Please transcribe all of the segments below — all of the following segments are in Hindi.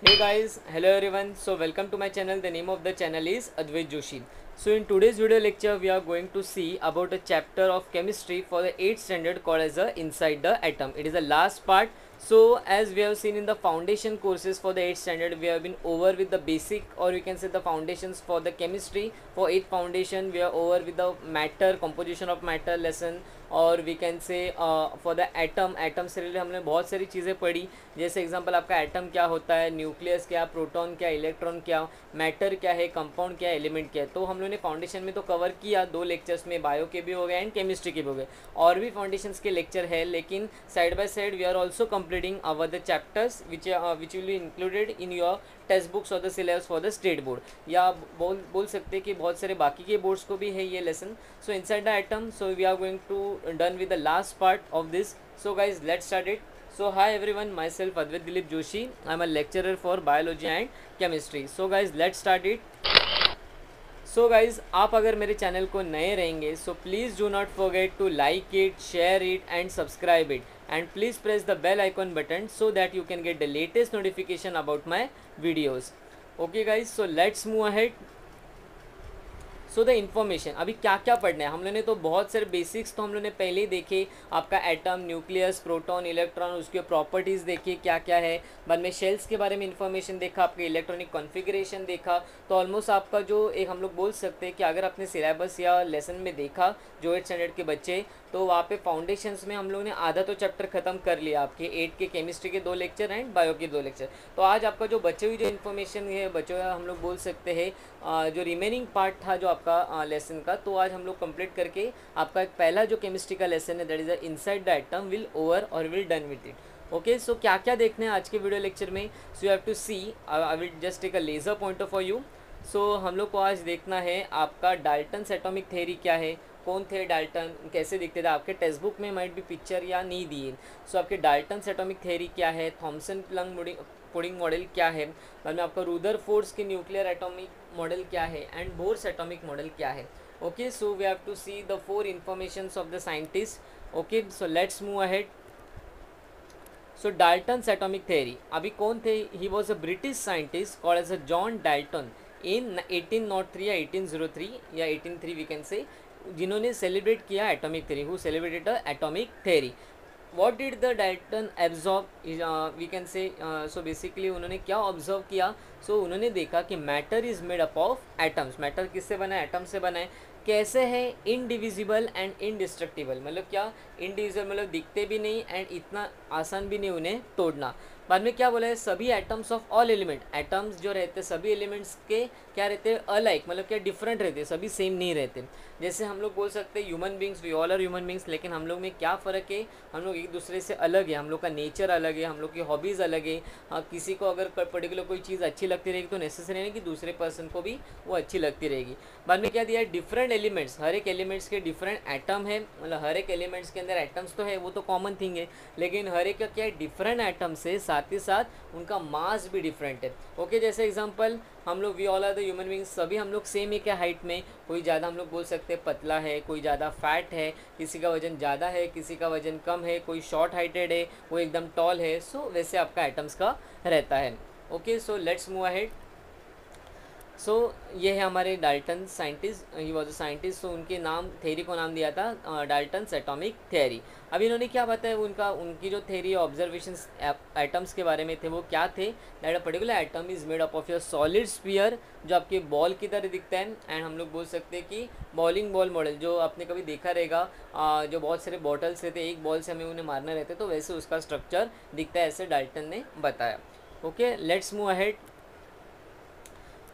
Hey guys, hello everyone. So welcome to my channel. The name of the channel is Advait Joshi. So in today's video lecture we are going to see about a chapter of chemistry for the 8th standard called as Inside the Atom. It is the last part. So as we have seen in the foundation courses for the 8th standard, we have been over with the basic, or you can say the foundations for the chemistry. For 8th foundation we are over with the matter, composition of matter lesson, और we can say for the atom से रिलेटेड हमने बहुत सारी चीज़ें पढ़ी. जैसे एग्जांपल आपका एटम क्या होता है, न्यूक्लियस क्या, प्रोटॉन क्या, इलेक्ट्रॉन क्या, मैटर क्या है, कंपाउंड क्या है, एलिमेंट क्या है. तो हम लोगों ने फाउंडेशन में तो कवर किया 2 लेक्चर्स में, बायो के भी हो गए एंड केमिस्ट्री के भी हो गए. और भी फाउंडेशंस के लेक्चर है, लेकिन side by side we are also completing our the chapters which will be included in your text books और the syllabus for the state board, या बोल सकते हैं कि बहुत सारे बाकी के बोर्ड्स को भी है ये lesson. So inside the atom, so we are going to done with the last part of this. So guys let's start it. So hi everyone, myself Advait Dilip Joshi. I am a lecturer for biology and chemistry. So guys let's start it. So guys, आप अगर मेरे चैनल को नए रहेंगे so please do not forget to like it, share it and subscribe it, and please press the bell icon button so that you can get the latest notification about my videos. Okay guys, so let's move ahead. So the information, अभी क्या क्या पढ़ना है हम लोगों ने, तो बहुत सारे बेसिक्स तो हम लोगों ने पहले ही देखे. आपका एटम, न्यूक्लियस, प्रोटॉन, इलेक्ट्रॉन, उसके प्रॉपर्टीज़ देखिए क्या क्या है. बाद में शेल्स के बारे में इन्फॉर्मेशन देखा, आपके इलेक्ट्रॉनिक कॉन्फ़िगरेशन देखा. तो ऑलमोस्ट आपका जो एक हम लोग बोल सकते हैं कि अगर आपने सिलेबस या लेसन में देखा जो 8th स्टैंडर्ड के बच्चे, तो वहाँ पे फाउंडेशंस में हम लोगों ने आधा तो चैप्टर ख़त्म कर लिया. आपके 8 के केमिस्ट्री के 2 लेक्चर एंड बायो के 2 लेक्चर. तो आज आपका जो बचे हुई जो इन्फॉर्मेशन है, बचे हुआ हम लोग बोल सकते हैं जो रिमेनिंग पार्ट था जो आपका लेसन का, तो आज हम लोग कंप्लीट करके आपका एक पहला जो केमिस्ट्री का लेसन है that is inside the atom will over और will done with it. Okay, so क्या क्या देखना है आज के वीडियो लेक्चर में. So you have to see, I will just take a laser point of view. So हम लोग को आज देखना है आपका डाल्टन्स एटॉमिक थ्योरी क्या है, कौन थे डाल्टन, कैसे दिखते थे. आपके टेक्स्ट बुक में माइट भी पिक्चर या नहीं दिए. सो आपके डाल्टन्स एटॉमिक थ्योरी क्या है, थॉमसन प्लंग पुडिंग मॉडल क्या है, बाद में आपका रुदरफोर्ड्स की न्यूक्लियर एटॉमिक मॉडल क्या है एंड बोर्स एटॉमिक मॉडल क्या है. Okay, so we have to see the 4 informations of the scientist. Okay, so let's move ahead. So Dalton's atomic theory, अभी कौन थे, he was a British scientist called as a John Dalton in 1803 या 1803 या 1803 वी कैन से, जिन्होंने सेलिब्रेट किया atomic theory, who celebrated the atomic theory. What did the Dalton absorb, we can say, so basically उन्होंने क्या ऑब्जर्व किया. सो उन्होंने देखा कि matter is made up of atoms. Matter किससे बना है, एटम से बना है. कैसे है, इनडिविजिबल एंड इनडिस्ट्रक्टिबल, मतलब क्या, इनडिविजिबल मतलब दिखते भी नहीं एंड इतना आसान भी नहीं उन्हें तोड़ना. बाद में क्या बोला है, सभी atoms of all element, atoms जो रहते हैं सभी एलिमेंट्स के क्या रहते हैं, अलाइक, मतलब क्या डिफरेंट रहते हैं, सभी सेम नहीं रहते. जैसे हम लोग बोल सकते हैं human beings, we all are human beings, लेकिन हम लोग में क्या फ़र्क है, हम लोग एक दूसरे से अलग है, हम लोग का नेचर अलग है, हम लोग की हॉबीज़ अलग है. हाँ, किसी को अगर पर्टिकुलर कोई चीज़ अच्छी लगती रहेगी तो नेसेसरी नहीं कि दूसरे पर्सन को भी वो अच्छी लगती रहेगी. बाद में क्या दिया है, डिफरेंट एलिमेंट्स, हर एक एलिमेंट्स के डिफरेंट एटम है, मतलब हर एक एलिमेंट्स के अंदर एटम्स तो है, वो तो कॉमन थिंग है, लेकिन हर एक का क्या है, डिफरेंट एटम्स है, साथ ही साथ उनका मास भी डिफरेंट है. ओके, जैसे एग्जांपल हम लोग we all are the human beings, सभी हम लोग सेम एक है हाइट में, कोई ज़्यादा हम लोग बोल सकते हैं पतला है, कोई ज़्यादा फैट है, किसी का वजन ज़्यादा है, किसी का वजन कम है, कोई शॉर्ट हाइटेड है, वो एकदम टॉल है. सो वैसे आपका एटम्स का रहता है. Okay, so let's move ahead. So ये है हमारे Dalton scientist, he was a scientist. So उनके नाम, थ्योरी को नाम दिया था डाल्टन्स एटॉमिक थ्योरी. अभी इन्होंने क्या बताया, उनकी जो थ्योरी ऑब्जर्वेशंस एटम्स के बारे में थे वो क्या थे, that a particular atom is made up of your solid sphere, जो आपके बॉल की तरह दिखता है. एंड हम लोग बोल सकते हैं कि बॉलिंग बॉल मॉडल, जो आपने कभी देखा रहेगा, जो बहुत सारे बॉटल्स रहते, एक बॉल से हमें उन्हें मारना रहता है, तो वैसे उसका स्ट्रक्चर दिखता है, ऐसे डाल्टन ने बताया. Okay, let's move ahead.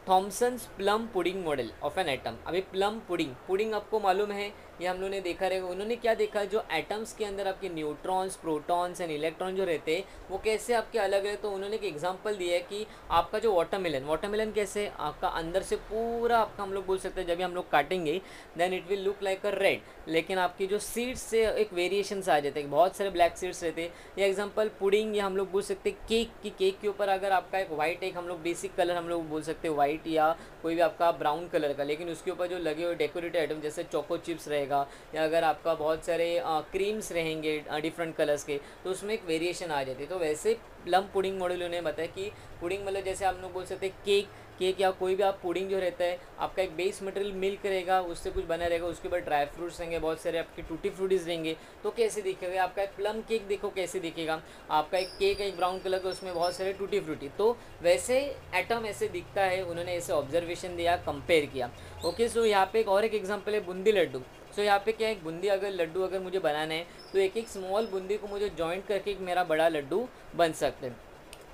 Thomson's plum pudding model of an atom. अभी प्लम पुडिंग आपको मालूम है, ये हम लोगों ने देखा रहेगा. उन्होंने क्या देखा, जो एटम्स के अंदर आपके न्यूट्रॉन्स, प्रोटॉन्स एंड इलेक्ट्रॉन जो रहते हैं वो कैसे आपके अलग है. तो उन्होंने एक एग्जांपल दिया है कि आपका जो वाटरमेलन कैसे आपका अंदर से पूरा आपका, हम लोग बोल सकते हैं जब भी हम लोग काटेंगे then it will look like a red, लेकिन आपकी जो सीड्स से एक वेरिएशंस आ जाते हैं, बहुत सारे ब्लैक सीड्स रहते हैं. या एग्जाम्पल पुडिंग, या हम लोग बोल सकते हैं केक के ऊपर अगर आपका एक वाइट, एक हम लोग बेसिक कलर हम लोग बोल सकते हैं वाइट या कोई भी आपका ब्राउन कलर का, लेकिन उसके ऊपर जो लगे हुए डेकोरेटिव आइटम जैसे चोको चिप्स रहेगा, रहेगा, या अगर आपका बहुत सारे क्रीम्स रहेंगे डिफरेंट कलर्स के, तो उसमें एक वेरिएशन आ जाती है। तो वैसे प्लम पुडिंग मॉडल उन्होंने बताया कि पुडिंग मतलब जैसे आप लोग बोल सकते हैं केक, या कोई भी आप पुडिंग जो रहता है, आपका एक बेस मटेरियल मिल्क रहेगा, उससे कुछ बना रहेगा, उसके ऊपर ड्राई फ्रूट्स रहेंगे, बहुत सारे आपके टूटी फ्रूटीज रहेंगे, तो कैसे दिखेगा। आपका एक प्लम केक देखो कैसे दिखेगा, आपका एक केक एक ब्राउन कलर का, उसमें बहुत सारे टूटी फ्रूटी, तो वैसे एटम ऐसे दिखता है। उन्होंने ऐसे ऑब्जर्वेशन दिया, कंपेयर किया। ओके, सो यहाँ पे एक एग्जाम्पल है बूंदी लड्डू। सो यहाँ पे क्या है, बूंदी अगर लड्डू अगर मुझे बनाना है, तो एक एक स्मॉल बूंदी को मुझे जॉइंट करके एक मेरा बड़ा लड्डू बन सकते हैं।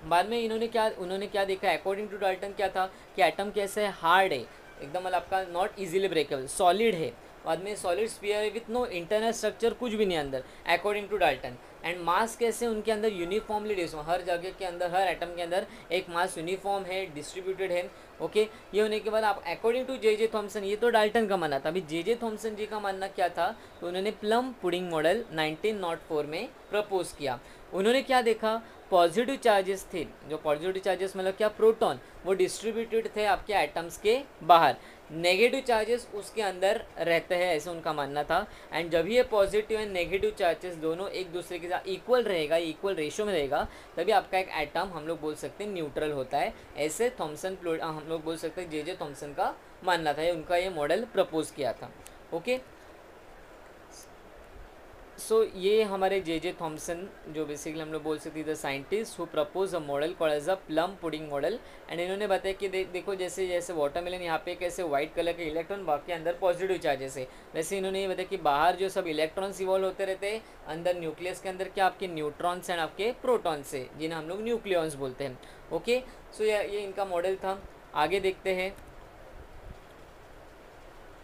बाद में उन्होंने क्या देखा, अकॉर्डिंग टू डाल्टन क्या था कि एटम कैसे है, हार्ड है एकदम, मतलब आपका नॉट इजीली ब्रेकेबल, सॉलिड है। बाद में सॉलिड स्फीयर है विथ नो इंटरनल स्ट्रक्चर, कुछ भी नहीं अंदर, according to Dalton. And mass कैसे उनके अंदर यूनिफॉर्मली डिस्ट्रीब्यूट, हर जगह के अंदर, हर एटम के अंदर एक मास यूनिफॉर्म है, डिस्ट्रीब्यूटेड है। ओके, ये होने के बाद आप अकॉर्डिंग टू जे थॉमसन, ये तो डाल्टन का मानना था। अभी जे थॉमसन जी का मानना क्या था, तो उन्होंने प्लम पुडिंग मॉडल 1904 में प्रपोज किया। उन्होंने क्या देखा, पॉजिटिव चार्जेस थे, जो पॉजिटिव चार्जेस मतलब क्या, प्रोटॉन, वो डिस्ट्रीब्यूटेड थे आपके एटम्स के बाहर, नेगेटिव चार्जेस उसके अंदर रहते हैं, ऐसे उनका मानना था। एंड जब ये पॉजिटिव एंड नेगेटिव चार्जेस दोनों एक दूसरे के साथ इक्वल रहेगा, इक्वल रेशो में रहेगा, तभी आपका एक एटम हम लोग बोल सकते हैं न्यूट्रल होता है। ऐसे हम लोग बोल सकते हैं जे थॉमसन का मानना था, उनका ये मॉडल प्रपोज किया था। ओके, सो ये हमारे जे थॉमसन, जो बेसिकली हम लोग बोल सकते हैं the scientist who propose a model called as a plum pudding model. And इन्होंने बताया कि देखो जैसे जैसे वाटरमेलन यहाँ पे कैसे व्हाइट कलर के इलेक्ट्रॉन, बाकी अंदर पॉजिटिव चार्जेस है, वैसे इन्होंने ये बताया कि बाहर जो सब इलेक्ट्रॉन्स इवॉल्व होते रहते हैं, अंदर न्यूक्लियस के अंदर क्या आपके न्यूट्रॉन्स एंड आपके प्रोटॉन्स है, जिन्हें हम लोग न्यूक्लियॉन्स बोलते हैं। ओके, सो ये इनका मॉडल था। आगे देखते हैं,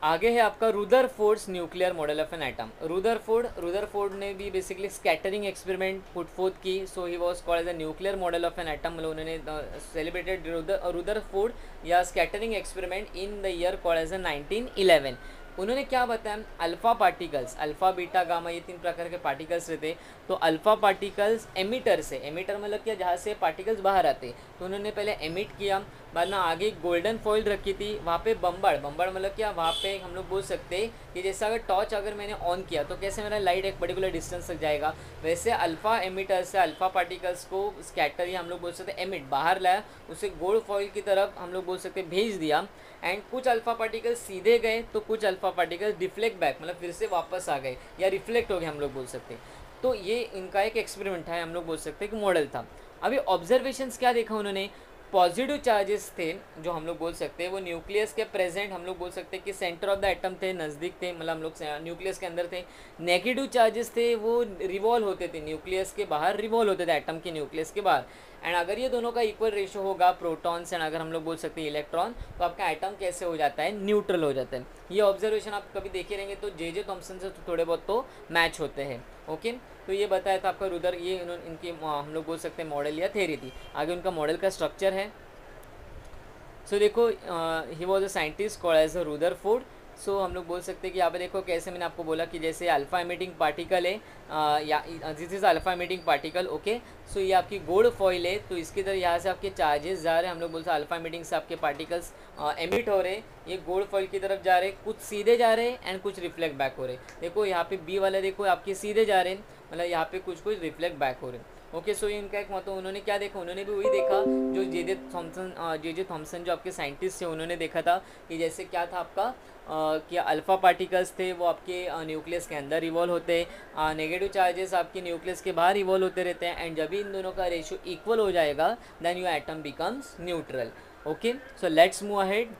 आगे है आपका Rutherford's nuclear model of an atom. Rutherford ने भी basically scattering experiment put forth की, so he was called as a nuclear model of an atom. मतलब उन्होंने सेलिब्रेटेड रुदरफोर्ड या scattering experiment in the year called as a 1911। उन्होंने क्या बताया, alpha particles, alpha beta gamma, ये 3 प्रकार के पार्टिकल्स रहते। तो अल्फ़ा पार्टिकल्स एमिटर से, एमिटर मतलब क्या, जहाँ से पार्टिकल्स बाहर आते, तो उन्होंने पहले एमिट किया। बाद में आगे गोल्डन फॉइल रखी थी, वहाँ पे बम्बाड़ मतलब क्या, वहाँ पे हम लोग बोल सकते हैं कि जैसे अगर टॉर्च अगर मैंने ऑन किया तो कैसे मेरा लाइट एक पर्टिकुलर डिस्टेंस तक जाएगा, वैसे अल्फ़ा एमिटर से अल्फ़ा पार्टिकल्स को स्कैटर या हम लोग बोल सकते हैं एमिट, बाहर लाया, उसे गोल्ड फॉइल की तरफ हम लोग बोल सकते हैं भेज दिया। एंड कुछ अल्फ़ा पार्टिकल्स सीधे गए, तो कुछ अल्फ़ा पार्टिकल्स डिफ्लेक्ट बैक, मतलब फिर से वापस आ गए या रिफ्लेक्ट हो गए, हम लोग बोल सकते हैं। तो ये इनका एक एक्सपेरिमेंट था, हम लोग बोल सकते हैं कि मॉडल था। अभी ऑब्जर्वेशंस क्या देखा उन्होंने, पॉजिटिव चार्जेस थे जो हम लोग बोल सकते हैं वो न्यूक्लियस के प्रेजेंट, हम लोग बोल सकते हैं कि सेंटर ऑफ द एटम थे, नज़दीक थे, मतलब हम लोग न्यूक्लियस के अंदर थे। नेगेटिव चार्जेस थे वो रिवॉल्व होते थे, न्यूक्लियस के बाहर रिवॉल्व होते थे, एटम के न्यूक्लियस के बाहर। एंड अगर ये दोनों का इक्वल रेशो होगा, प्रोटॉन्स एंड अगर हम लोग बोल सकते हैं इलेक्ट्रॉन, तो आपका एटम कैसे हो जाता है, न्यूट्रल हो जाता है। ये ऑब्जर्वेशन आप कभी देखे रहेंगे तो जे थॉमसन से थोड़े बहुत तो मैच होते हैं। ओके, तो ये बताया था आपका रुदर, ये इनकी हम लोग बोल सकते हैं मॉडल या थेरी थी। आगे उनका मॉडल का स्ट्रक्चर है। सो देखो, he was a scientist called as a Rutherford. So हम लोग बोल सकते हैं कि यहाँ पे देखो कैसे मैंने आपको बोला कि जैसे अल्फा एमिटिंग पार्टिकल है, या this is alpha emitting particle. Okay, so ये आपकी गोल्ड फॉइल है, तो इसकी तरह यहाँ से आपके चार्जेस जा रहे हैं, हम लोग बोलते हैं अल्फा एमिटिंग से आपके पार्टिकल्स एमिट हो रहे हैं, ये गोल्ड फॉइल की तरफ जा रहे हैं, कुछ सीधे जा रहे हैं एंड कुछ रिफ्लेक्ट बैक हो रहे हैं। देखो यहाँ पे बी वाले देखो आपके सीधे जा रहे हैं, मतलब यहाँ पे कुछ रिफ्लेक्ट बैक हो रहे हैं। ओके, सो ये इनका एक मतलब उन्होंने क्या देखा, उन्होंने भी वही देखा जो जे थॉमसन जो आपके साइंटिस्ट थे उन्होंने देखा था, कि जैसे क्या था आपका कि अल्फ़ा पार्टिकल्स थे वो आपके न्यूक्लियस के अंदर इवॉल्व होते हैं, नेगेटिव चार्जेस आपके न्यूक्लियस के बाहर इवॉल्व होते रहते हैं, एंड जब भी इन दोनों का रेशियो इक्वल हो जाएगा then your atom becomes neutral. Okay, so let's move ahead.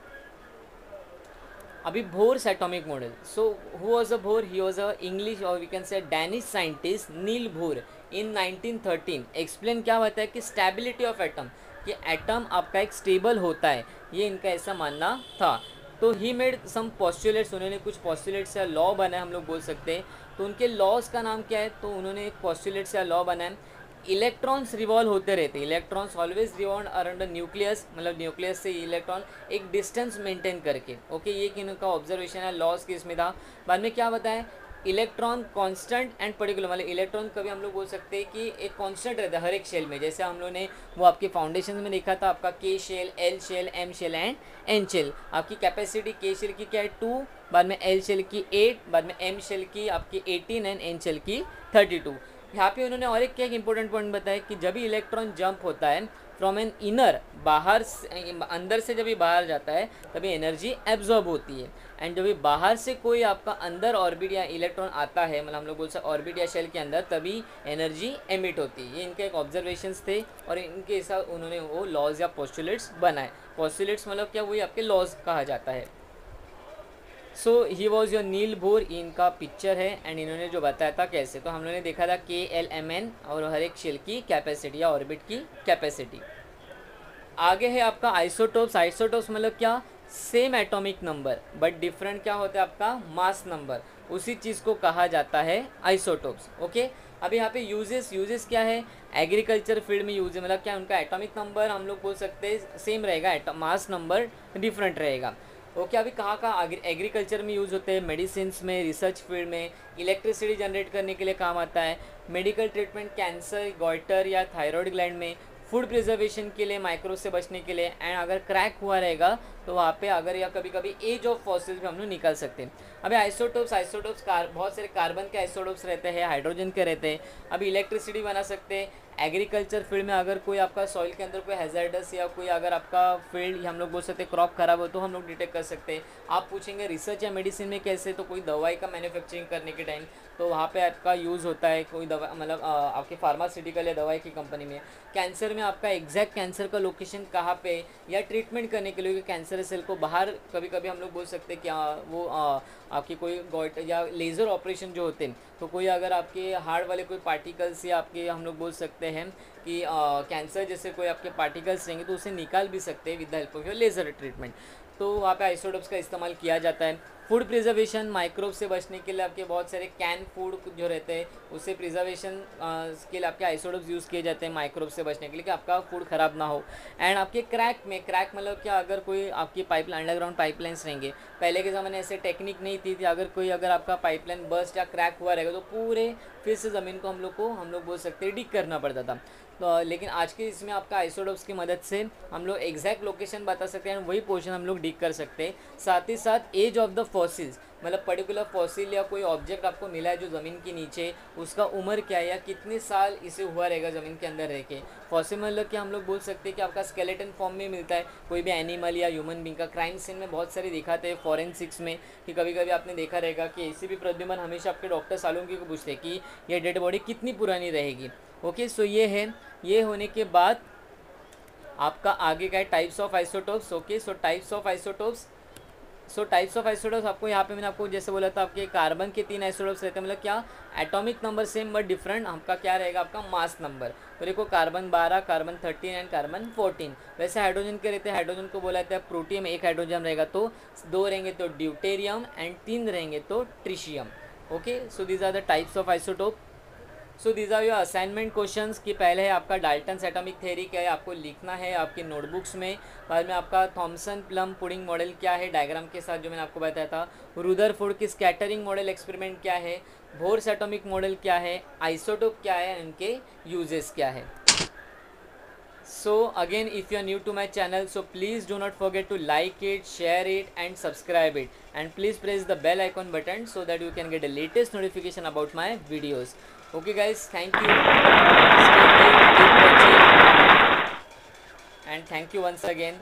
अभी Bohr's atomic model. So who was a Bohr, he was a English और we can say Danish scientist Niels Bohr in 1913। Explain क्या होता है कि स्टेबिलिटी ऑफ एटम, कि एटम आपका एक स्टेबल होता है, ये इनका ऐसा मानना था। तो ही मेड सम पॉस्टुलेट्स, उन्होंने कुछ पॉस्टुलेट्स या लॉ बनाए हम लोग बोल सकते हैं। तो उनके लॉज का नाम क्या है, तो उन्होंने एक पॉस्टुलेट्स या लॉ बनाए, इलेक्ट्रॉन्स रिवॉल्व होते रहते, electrons always revolve around the nucleus, मतलब न्यूक्लियस से इलेक्ट्रॉन एक डिस्टेंस मेंटेन करके। ओके, ये कि इनका ऑब्जर्वेशन है, लॉज किस में था। बाद में क्या बताएं, इलेक्ट्रॉन कांस्टेंट एंड पर्टिकुलर, मतलब इलेक्ट्रॉन कभी हम लोग बोल सकते हैं कि एक कांस्टेंट रहता है हर एक शेल में। जैसे हम लोग ने वो आपके फाउंडेशन में देखा था, आपका K shell, L shell, M shell and N shell. आपकी कैपेसिटी के शेल की क्या है 2, बाद में एल शेल की 8, बाद में एम शेल की आपकी 18 एंड एन शेल की 32। यहाँ पे उन्होंने और एक क्या इंपॉर्टेंट पॉइंट बताया कि जब भी इलेक्ट्रॉन जंप होता है फ्रॉम एन इनर, बाहर अंदर से जब ये बाहर जाता है तभी एनर्जी एब्जॉर्ब होती है, एंड जब भी बाहर से कोई आपका अंदर ऑर्बिट या इलेक्ट्रॉन आता है, मतलब हम लोग बोल सकते ऑर्बिट या शेल के अंदर, तभी एनर्जी एमिट होती है। ये इनके एक ऑब्जर्वेशंस थे और इनके हिसाब उन्होंने वो लॉज या पोस्टुलेट्स बनाए। पोस्टुलेट्स मतलब क्या, वही आपके लॉज कहा जाता है। So he was your Niels Bohr, इनका पिक्चर है एंड इन्होंने जो बताया था कैसे, तो हम लोगों ने देखा था के एल एम एन और हर एक शेल की कैपेसिटी या ऑर्बिट की कैपेसिटी। आगे है आपका आइसोटोप्स। आइसोटोप्स मतलब क्या, same atomic number but different क्या होता है आपका मास नंबर, उसी चीज़ को कहा जाता है आइसोटोप्स। ओके, अब यहाँ पे यूजेस क्या है, एग्रीकल्चर फील्ड में यूज है, मतलब क्या उनका एटॉमिक नंबर हम लोग बोल सकते हैं सेम रहेगा, मास नंबर डिफरेंट रहेगा। ओके, अभी कहाँ एग्रीकल्चर में यूज़ होते हैं, मेडिसिन में, रिसर्च फील्ड में, इलेक्ट्रिसिटी जनरेट करने के लिए काम आता है, मेडिकल ट्रीटमेंट कैंसर, गॉइटर या थायराइड ग्लैंड में, फूड प्रिजर्वेशन के लिए, माइक्रो से बचने के लिए, एंड अगर क्रैक हुआ रहेगा तो वहाँ पे अगर या कभी कभी एज ऑफ फॉसिल्स भी हम लोग निकाल सकते हैं। अभी आइसोटोप्स बहुत सारे कार्बन के आइसोटोप्स रहते हैं, हाइड्रोजन के रहते हैं। अभी इलेक्ट्रिसिटी बना सकते हैं। एग्रीकल्चर फील्ड में अगर कोई आपका सॉइल के अंदर कोई हैज़ार्डस या कोई अगर आपका फील्ड हम लोग बोल सकते हैं क्रॉप खराब हो तो हम लोग डिटेक्ट कर सकते हैं। आप पूछेंगे रिसर्च या मेडिसिन में कैसे, तो कोई दवाई का मैन्युफैक्चरिंग करने के टाइम तो वहाँ पे आपका यूज़ होता है, कोई दवा मतलब आपके फार्मास्यूटिकल या दवाई की कंपनी में। कैंसर में आपका एग्जैक्ट कैंसर का लोकेशन कहाँ पे, या ट्रीटमेंट करने के लिए कैंसर सेल को बाहर कभी कभी हम लोग बोल सकते हैं कि वो आपकी कोई गॉइट या लेज़र ऑपरेशन जो होते हैं, तो कोई अगर आपके हार्ट वाले कोई पार्टिकल्स या आपके हम लोग बोल सकते हैं कि कैंसर जैसे कोई आपके पार्टिकल्स रहेंगे तो उसे निकाल भी सकते हैं with the help of your laser treatment. तो वहाँ पे आइसोटोप्स का इस्तेमाल किया जाता है। फूड प्रिजर्वेशन, माइक्रोब से बचने के लिए आपके बहुत सारे कैन फूड जो रहते हैं उससे प्रिजर्वेशन के लिए आपके आइसोटोप्स यूज़ किए जाते हैं माइक्रोब से बचने के लिए कि आपका फूड ख़राब ना हो। एंड आपके क्रैक मतलब क्या, अगर कोई आपकी अंडरग्राउंड पाइपलाइंस रहेंगे, पहले के ज़माने ऐसे टेक्निक नहीं थी, अगर आपका पाइपलाइन बस्ट या क्रैक हुआ रहेगा तो पूरे फिर से ज़मीन को हम लोग बोल सकते हैं डिग करना पड़ता था। तो लेकिन आज के इसमें आपका आइसोटोप्स की मदद से हम लोग एग्जैक्ट लोकेशन बता सकते हैं, वही पोर्शन हम लोग डिग कर सकते हैं। साथ ही साथ एज ऑफ द फॉसिल्स, मतलब पर्टिकुलर फॉसिल या कोई ऑब्जेक्ट आपको मिला है जो ज़मीन के नीचे, उसका उम्र क्या है या कितने साल इसे हुआ रहेगा ज़मीन के अंदर रह के। फॉसिल मतलब कि हम लोग बोल सकते हैं कि आपका स्केलेटन फॉर्म में मिलता है कोई भी एनिमल या ह्यूमन बींग का। क्राइम सीन में बहुत सारे दिखाते हैं फॉरेंसिक्स में कि कभी कभी आपने देखा रहेगा कि एसीपी प्रद्युमन हमेशा आपके डॉक्टर सालुंकी को पूछते हैं कि ये डेड बॉडी कितनी पुरानी रहेगी। ओके, सो ये है। ये होने के बाद आपका आगे का है types of isotopes. Okay, so types of isotopes आपको यहाँ पे मैंने आपको जैसे बोला था, आपके कार्बन के 3 आइसोटोप्स रहते हैं, मतलब क्या, atomic number same but different. आपका क्या रहेगा, आपका मास नंबर। तो देखो कार्बन 12, कार्बन 13 एंड कार्बन 14। वैसे हाइड्रोजन के रहते हैं, हाइड्रोजन को बोला जाता है प्रोटियम। एक हाइड्रोजन रहेगा तो 2 रहेंगे तो ड्यूटेरियम एंड 3 रहेंगे तो tritium. Okay, so these are the types of isotope. So these are your assignment questions कि पहले है आपका डाल्टन्स एटॉमिक थ्योरी क्या है, आपको लिखना है आपके नोटबुक्स में। बाद में आपका थॉमसन प्लम पुडिंग मॉडल क्या है, डायग्राम के साथ जो मैंने आपको बताया था। रुदरफोर्ड की स्कैटरिंग मॉडल एक्सपेरिमेंट क्या है, बोर्स एटॉमिक मॉडल क्या है, आइसोटोप क्या है, उनके यूजेस क्या है। So again, if you are new to my channel, so please do not forget to like it, share it and subscribe it, and please press the bell icon button so that you can get the latest notification about my videos. Okay guys, thank you, stay tuned, keep watching, and thank you once again.